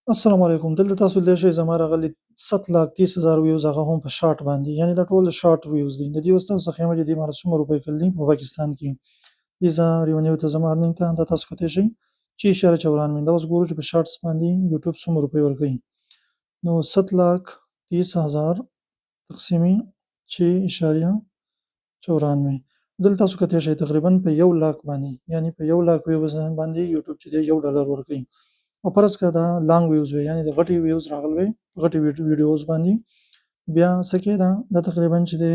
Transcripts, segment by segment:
السلام علیکم. دلته تاسو لیدلی شئ زما راغلي 7,30,000 ویوز هغه هم په شارټ باندې، یعنې دا ټول د شارټ ویوز دي. د دې اوس تاسو څخه یم چې دې ماته څومره روپۍ کړلي په پاکستان کې. دې زه ریونیو ته ځم ارنینګ ته، دا تاسو کتلی شئ 6.94 دا اوس ګورو چې په شارټس باندې یوټیوب څومره روپۍ ورکوي. نو 7,30,000 تقسیمي 6.94 دلته تاسو کتلی شئ تقریبا په 1,00,000 باندې، یعنې په 1,00,000 ویوز باندې یوټیوب چې دی $1 ورکوي. او فرض کړه دا لانګ ویوز وي، یعنې د غټې ویوز راغلی وي په غټې ویډیوز باندې، بیا څه کې دا تقریبا چې دی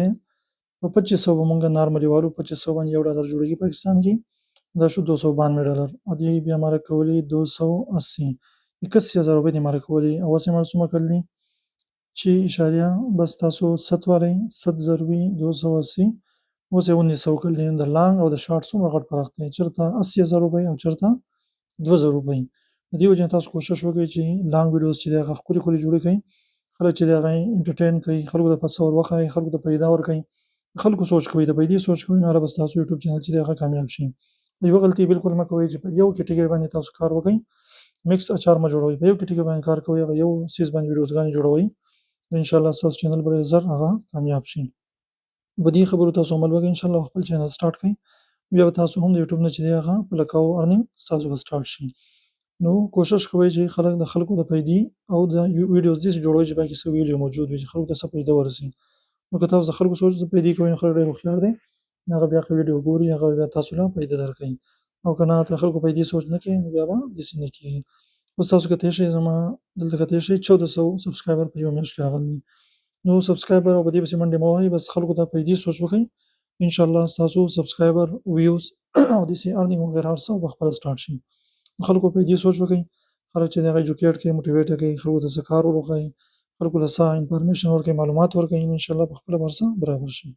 په 2500 به مونږ نارملي والو 2500 باندې $1 جوړېږي پاکستان کې، دا شو $292 او دې بیا ما راکولي 280 81,000 روپۍ دې ما راکولي. او اوس یې ما څومره کړلي چې اشاریه بس تاسو 7 والئ 7 ضربي 280 اوس یې 1900 کړلي. د لانګ او د شارټ څومره غټ فرق دی، چېرته 80,000 روپۍ او چېرته 2,000 روپۍ. د دې وجې نه تاسو کوشش وکړئ چې لانګ ویډیوز چې دی هغه ښکلي جوړې کړئ، خلک چې دی هغه یې انټرټین کړئ، خلکو ته پس ور وښایئ، خلکو ته فایده ورکړئ. خلکو سوچ کوئ، د پیدې سوچ کوئ، نو هغه به ستاسو یوټیوب چینل چې دی هغه کامیاب شي. یوه غلطي بالکل مه کوئ چې په یو کټګري باندې تاسو کار وکئ، مکس اچار مه جوړوئ. په یو کټګري باندې کار کوئ، هغه یو څیز باندې ویډیوګانې جوړوئ، نو انشاءالله ستاسو چینل به زر هغه کامیاب شي. په دې خبرو تاسو عمل وکړئ، انشاءالله خپل چینل سټارټ کړئ، بیا به تاسو هم د یوټیوب نه چې دی هغه په لکاو ارنینګ ستاسو به سټارټ شي. نو کوشش کوئ چې د خلکو د پیدې او د ویډیوز داسې جوړوئ چې پکې څه ویډیو موجود وي چې خلکو ته څه فایده ورسي. نو که تاسو د خلکو سوچ د پیدې کوئ، نو خلک ډېر هوښیار دي، هغه بیا که ویډیو ګوري هغه بیا تاسو له فایده درکوي، او که نه د خلکو پیدې سوچ نه کوي، نو بیا به داسې نه کېږي. اوس تاسو کتلی شئ زما دلته کتلی شئ 1400 سبسکرایبر په یوه میاشت کې راغلي دي. نو سبسکرایبر او په دې پسې منډې مه وهئ، بس خلکو ته پیدې سوچ وکئ، انشاءالله ستاسو سبسکرایبر ویوز او داسې ارنینګ وغیره هر څه به خپله سټارټ شي. خلکو پیدې سوچ وکئ، خلک چې دی هغه ایجوکیټ کړئ، موټیویټ یې کړئ، خلکو ته څه کار ور وښایئ، خلکو له څه انفارمیشن ورکړئ، معلومات ورکړئ، انشاءالله په خپله به هر څه برابر شي.